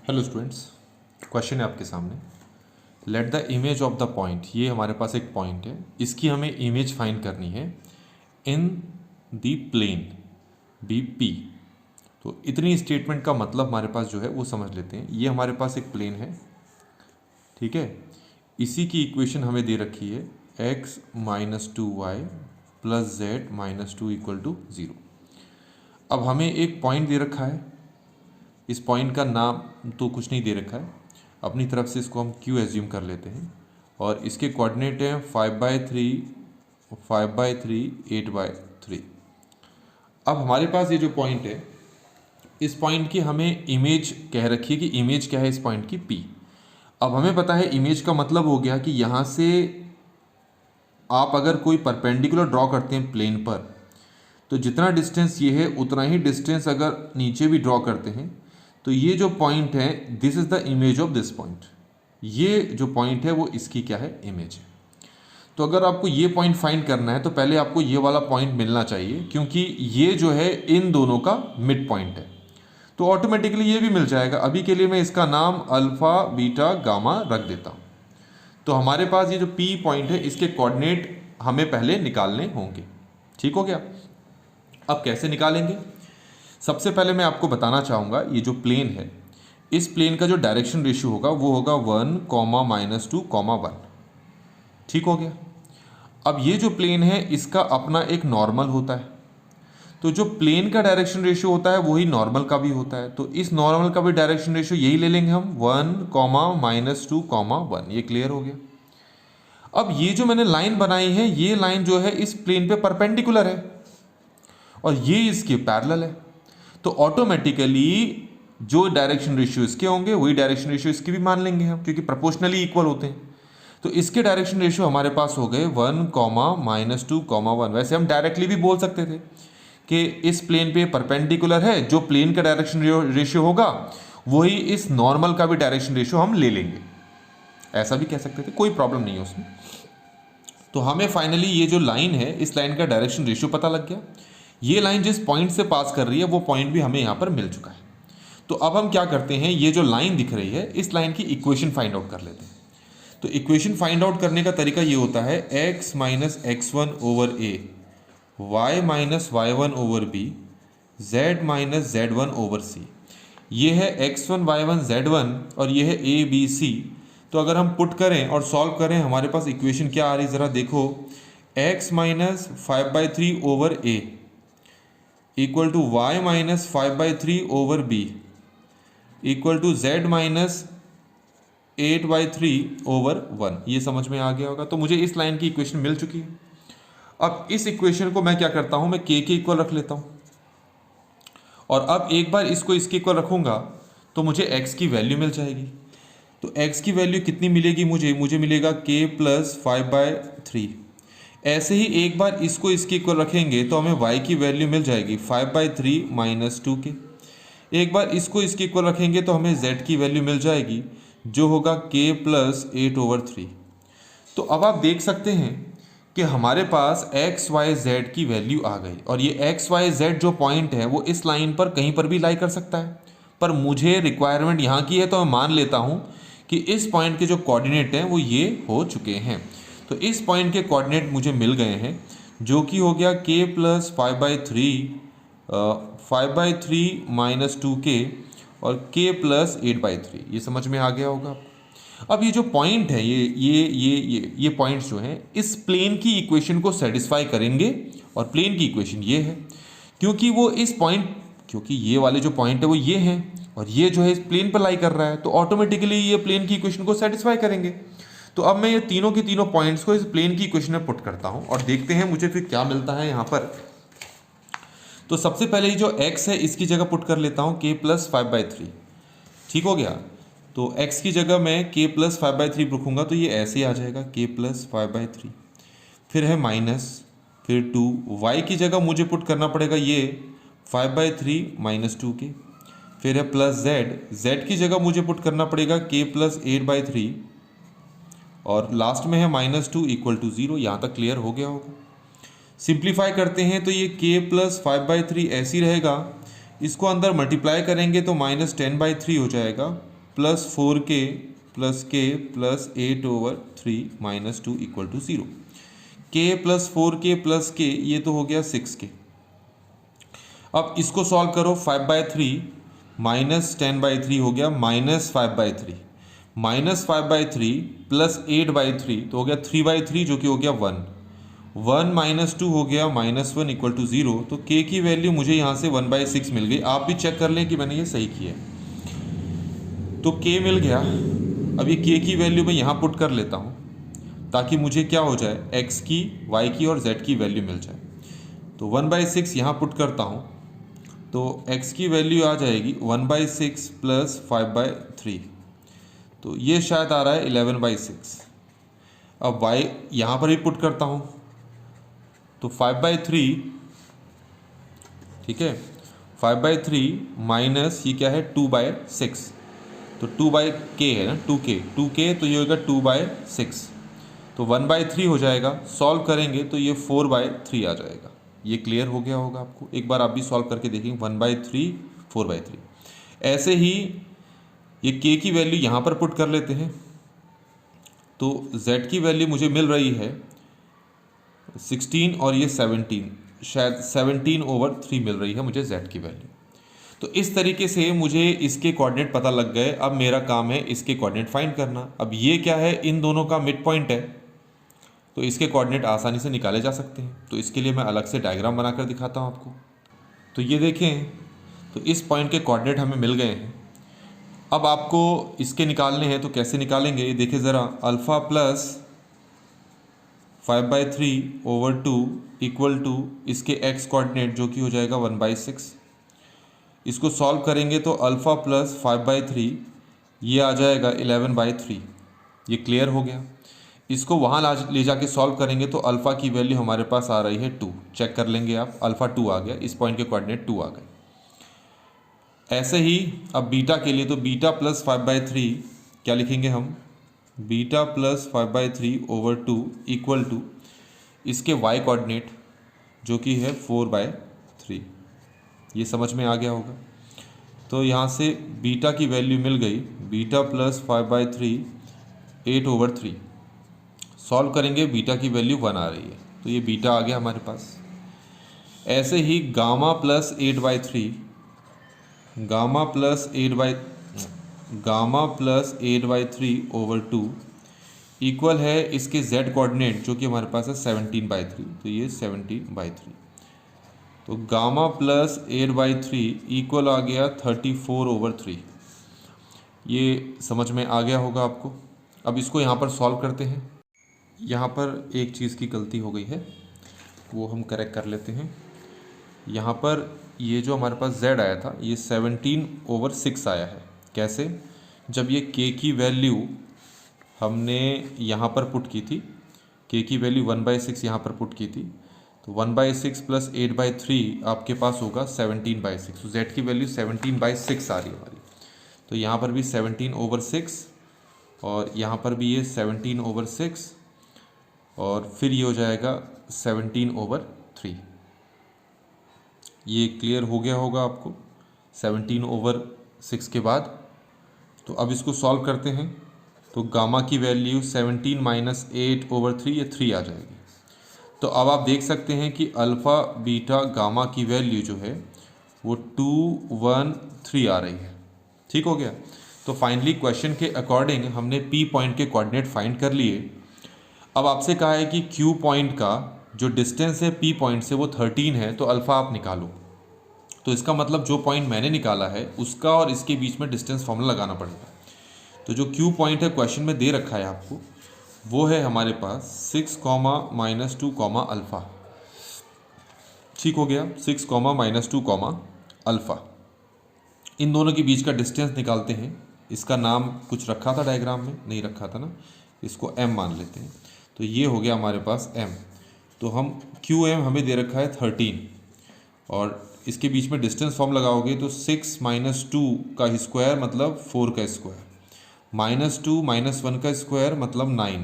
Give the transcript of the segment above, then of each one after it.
Hello students, question है आपके सामने। Let the image of the point, ये हमारे पास एक पॉइंट है, इसकी हमें इमेज फाइंड करनी है in the plane B P. तो इतनी स्टेटमेंट का मतलब हमारे पास जो है वो समझ लेते हैं। ये हमारे पास एक प्लेन है, ठीक है। इसी की इक्वेशन हमें दे रखी है x - 2y + z - 2 = 0। अब हमें एक पॉइंट दे रखा है, इस पॉइंट का नाम तो कुछ नहीं दे रखा है, अपनी तरफ से इसको हम Q एज्यूम कर लेते हैं। और इसके कोऑर्डिनेट हैं 5/3, 5/3, 8/3। अब हमारे पास ये जो पॉइंट है, इस पॉइंट की हमें इमेज कह रखी है कि इमेज क्या है इस पॉइंट की P। अब हमें पता है इमेज का मतलब हो गया कि यहाँ से आप अगर कोई परपेंडिकुलर ड्रॉ करते हैं प्लेन पर, तो जितना डिस्टेंस ये है उतना ही डिस्टेंस अगर नीचे भी ड्रॉ करते हैं, तो ये जो पॉइंट है this is the image of this point. ये जो पॉइंट है वो इसकी क्या है, इमेज है। तो अगर आपको ये पॉइंट फाइंड करना है तो पहले आपको ये वाला पॉइंट मिलना चाहिए, क्योंकि ये जो है इन दोनों का मिड पॉइंट है। तो ऑटोमेटिकली ये भी मिल जाएगा। अभी के लिए मैं इसका नाम अल्फा बीटा गामा रख देता हूँ। तो हमारे पास ये जो पी पॉइंट है इसके कोऑर्डिनेट हमें पहले निकालने होंगे। ठीक हो गया। अब कैसे निकालेंगे? सबसे पहले मैं आपको बताना चाहूँगा, ये जो प्लेन है, इस प्लेन का जो डायरेक्शन रेशियो होगा वो होगा 1, -2, 1। ठीक हो गया। अब ये जो प्लेन है इसका अपना एक नॉर्मल होता है, तो जो प्लेन का डायरेक्शन रेशियो होता है वही नॉर्मल का भी होता है। तो इस नॉर्मल का भी डायरेक्शन रेशियो यही ले लेंगे हम, 1, -2, 1। ये क्लियर हो गया। अब ये जो मैंने लाइन बनाई है, ये लाइन जो है इस प्लेन पे परपेंडिकुलर है और ये इसके पैरेलल है। तो ऑटोमेटिकली जो डायरेक्शन रेशियो इसके होंगे वही डायरेक्शन रेशियो इसकी भी मान लेंगे हम, क्योंकि प्रोपोर्शनली इक्वल होते हैं। तो इसके डायरेक्शन रेशियो हमारे पास हो गए 1, -2, 1। वैसे हम डायरेक्टली भी बोल सकते थे कि इस प्लेन पे परपेंडिकुलर है, जो प्लेन का डायरेक्शन रेशियो होगा वही इस नॉर्मल का भी डायरेक्शन रेशियो हम ले लेंगे, ऐसा भी कह सकते थे, कोई प्रॉब्लम नहीं है उसमें। तो हमें फाइनली ये जो लाइन है इस लाइन का डायरेक्शन रेशियो पता लग गया। ये लाइन जिस पॉइंट से पास कर रही है वो पॉइंट भी हमें यहाँ पर मिल चुका है। तो अब हम क्या करते हैं, ये जो लाइन दिख रही है इस लाइन की इक्वेशन फाइंड आउट कर लेते हैं। तो इक्वेशन फाइंड आउट करने का तरीका ये होता है x - x1/a, y - y1/b, z - z1/c। ये है x1 y1 z1 और ये है a b c। तो अगर हम पुट करें और सॉल्व करें, हमारे पास इक्वेशन क्या आ रही है ज़रा देखो, x - 5/3/a equal to y - 5/3/b equal to z - 8/3/1। ये समझ में आ गया होगा। तो मुझे इस लाइन की इक्वेशन मिल चुकी है। अब इस इक्वेशन को मैं क्या करता हूँ, मैं k के इक्वल रख लेता हूँ। और अब एक बार इसको इसके इक्वल रखूँगा तो मुझे x की वैल्यू मिल जाएगी। तो x की वैल्यू कितनी मिलेगी मुझे मिलेगा k + 5/3। ऐसे ही एक बार इसको इसके इक्वल रखेंगे तो हमें y की वैल्यू मिल जाएगी 5/3 - 2k। एक बार इसको इसके इक्वल रखेंगे तो हमें z की वैल्यू मिल जाएगी जो होगा k + 8/3। तो अब आप देख सकते हैं कि हमारे पास x y z की वैल्यू आ गई, और ये x y z जो पॉइंट है वो इस लाइन पर कहीं पर भी लाई कर सकता है, पर मुझे रिक्वायरमेंट यहाँ की है तो मैं मान लेता हूँ कि इस पॉइंट के जो कोऑर्डिनेट हैं वो ये हो चुके हैं। तो इस पॉइंट के कोऑर्डिनेट मुझे मिल गए हैं, जो कि हो गया k + 5/3, 5/3 - 2k और k + 8/3। ये समझ में आ गया होगा। अब ये जो पॉइंट है, ये पॉइंट्स जो हैं इस प्लेन की इक्वेशन को सेटिस्फाई करेंगे, और प्लेन की इक्वेशन ये है, क्योंकि वो इस पॉइंट, क्योंकि ये वाले जो पॉइंट है वो ये हैं और ये जो है इस प्लेन पर लाई कर रहा है, तो ऑटोमेटिकली ये प्लेन की इक्वेशन को सेटिस्फाई करेंगे। तो अब मैं ये तीनों के तीनों पॉइंट्स को इस प्लेन की इक्वेशन में पुट करता हूँ और देखते हैं मुझे फिर क्या मिलता है यहाँ पर। तो सबसे पहले ये जो x है इसकी जगह पुट कर लेता हूँ k + 5/3। ठीक हो गया। तो x की जगह मैं k + 5/3 रखूँगा तो ये ऐसे ही आ जाएगा, k + 5/3। फिर है माइनस, फिर 2। y की जगह मुझे पुट करना पड़ेगा ये 5/3 - 2k। फिर है प्लस z की जगह मुझे पुट करना पड़ेगा k + 8/3, और लास्ट में है -2 = 0। यहाँ तक क्लियर हो गया होगा। सिंप्लीफाई करते हैं तो ये k + 5/3 ऐसे ही रहेगा, इसको अंदर मल्टीप्लाई करेंगे तो -10/3 हो जाएगा, +4k plus k plus 8/3 minus 2 equal to 0। k plus 4k plus k ये तो हो गया 6k। अब इसको सॉल्व करो, 5/3 माइनस 10/3 हो गया -5/3 -5/3 प्लस 8/3 तो हो गया 3/3 जो कि हो गया 1 1 माइनस 2 हो गया -1 इक्वल टू 0। तो k की वैल्यू मुझे यहाँ से 1/6 मिल गई। आप भी चेक कर लें कि मैंने ये सही किया है। तो k मिल गया। अब ये k की वैल्यू मैं यहाँ पुट कर लेता हूँ ताकि मुझे क्या हो जाए, x की, y की और z की वैल्यू मिल जाए। तो 1/6 यहाँ पुट करता हूँ तो x की वैल्यू आ जाएगी 1/6 प्लस 5/3, तो ये शायद आ रहा है 11/6। अब y यहाँ पर भी पुट करता हूँ तो 5/3, ठीक है, 5/3 माइनस ये क्या है 2/6, तो 2/k है ना, 2k तो ये होगा 2/6, तो 1/3 हो जाएगा। सॉल्व करेंगे तो ये 4/3 आ जाएगा। ये क्लियर हो गया होगा आपको। एक बार आप भी सॉल्व करके देखेंगे, 1/3 4/3। ऐसे ही ये k की वैल्यू यहाँ पर पुट कर लेते हैं तो z की वैल्यू मुझे मिल रही है 16 और ये 17, शायद 17/3 मिल रही है मुझे z की वैल्यू। तो इस तरीके से मुझे इसके कोऑर्डिनेट पता लग गए। अब मेरा काम है इसके कोऑर्डिनेट फाइंड करना। अब ये क्या है, इन दोनों का मिड पॉइंट है तो इसके कोऑर्डिनेट आसानी से निकाले जा सकते हैं। तो इसके लिए मैं अलग से डायग्राम बनाकर दिखाता हूँ आपको। तो ये देखें, तो इस पॉइंट के कोऑर्डिनेट हमें मिल गए हैं। अब आपको इसके निकालने हैं तो कैसे निकालेंगे ये देखिए ज़रा। अल्फ़ा प्लस 5/3/2 इक्वल टू इसके x कोऑर्डिनेट जो कि हो जाएगा 1/6। इसको सॉल्व करेंगे तो अल्फ़ा प्लस 5/3 ये आ जाएगा 11/3। ये क्लियर हो गया। इसको वहाँ ले जाके सॉल्व करेंगे तो अल्फ़ा की वैल्यू हमारे पास आ रही है 2। चेक कर लेंगे आप, अल्फ़ा 2 आ गया, इस पॉइंट के कोऑर्डिनेट 2 आ गए। ऐसे ही अब बीटा के लिए, तो बीटा प्लस 5/3 क्या लिखेंगे हम, बीटा प्लस 5/3/2 इक्वल टू इसके y कोऑर्डिनेट जो कि है 4/3। ये समझ में आ गया होगा। तो यहाँ से बीटा की वैल्यू मिल गई, बीटा प्लस 5/3 8/3। सॉल्व करेंगे, बीटा की वैल्यू 1 आ रही है तो ये बीटा आ गया हमारे पास। ऐसे ही gamma plus 8/3, gamma plus 8/3/2 equal है इसके z कोऑर्डिनेट जो कि हमारे पास है 17/3, तो ये 17/3। तो गामा प्लस 8/3 इक्वल आ गया 34/3। ये समझ में आ गया होगा आपको। अब इसको यहाँ पर सॉल्व करते हैं। यहाँ पर एक चीज़ की गलती हो गई है, वो हम करेक्ट कर लेते हैं। यहाँ पर ये जो हमारे पास z आया था ये 17/6 आया है। कैसे, जब ये k की वैल्यू हमने यहाँ पर पुट की थी, k की वैल्यू 1/6 यहाँ पर पुट की थी, तो 1/6 प्लस 8/3 आपके पास होगा 17/6। तो z की वैल्यू 17/6 आ रही है हमारी। तो यहाँ पर भी 17/6 और यहाँ पर भी ये 17/6 और फिर ये हो जाएगा 17/3। ये क्लियर हो गया होगा आपको 17/6 के बाद। तो अब इसको सॉल्व करते हैं तो गामा की वैल्यू 17 माइनस 8/3 ये 3 आ जाएगी। तो अब आप देख सकते हैं कि अल्फ़ा बीटा गामा की वैल्यू जो है वो 2 1 3 आ रही है। ठीक हो गया। तो फाइनली क्वेश्चन के अकॉर्डिंग हमने पी पॉइंट के कोऑर्डिनेट फाइंड कर लिए। अब आपसे कहा है कि क्यू पॉइंट का जो डिस्टेंस है पी पॉइंट से वो 13 है, तो अल्फ़ा आप निकालो। तो इसका मतलब जो पॉइंट मैंने निकाला है उसका और इसके बीच में डिस्टेंस फॉर्मूला लगाना पड़ेगा। तो जो क्यू पॉइंट है क्वेश्चन में दे रखा है आपको, वो है हमारे पास 6, -2, अल्फ़ा। ठीक हो गया, 6, -2, अल्फ़ा। इन दोनों के बीच का डिस्टेंस निकालते हैं। इसका नाम कुछ रखा था डायग्राम में, नहीं रखा था ना, इसको m मान लेते हैं। तो ये हो गया हमारे पास m। तो हम QM हमें दे रखा है 13 और इसके बीच में डिस्टेंस फॉर्म लगाओगे तो 6 - 2 का स्क्वायर मतलब 4 का स्क्वायर, -2 - 1 का स्क्वायर मतलब 9,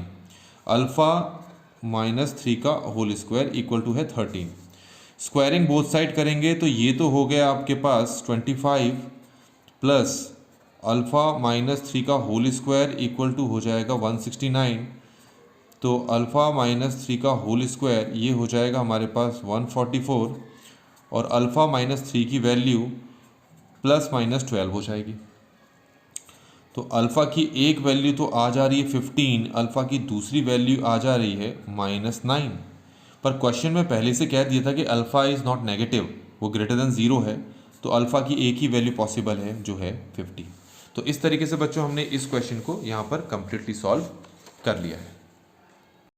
अल्फ़ा -3 का होल स्क्वायर इक्वल टू है 13। स्क्वायरिंग बोथ साइड करेंगे तो ये तो हो गया आपके पास 25 प्लस अल्फ़ा माइनस 3 का होल स्क्वायर इक्वल टू हो जाएगा 169। तो अल्फ़ा माइनस 3 का होल स्क्वायर ये हो जाएगा हमारे पास 144 और अल्फ़ा माइनस 3 की वैल्यू प्लस माइनस 12 हो जाएगी। तो अल्फ़ा की एक वैल्यू तो आ जा रही है 15, अल्फ़ा की दूसरी वैल्यू आ जा रही है -9। पर क्वेश्चन में पहले से कह दिया था कि अल्फ़ा इज़ नॉट नेगेटिव, वो ग्रेटर देन ज़ीरो है, तो अल्फ़ा की एक ही वैल्यू पॉसिबल है जो है 50। तो इस तरीके से बच्चों हमने इस क्वेश्चन को यहाँ पर कंप्लीटली सॉल्व कर लिया है।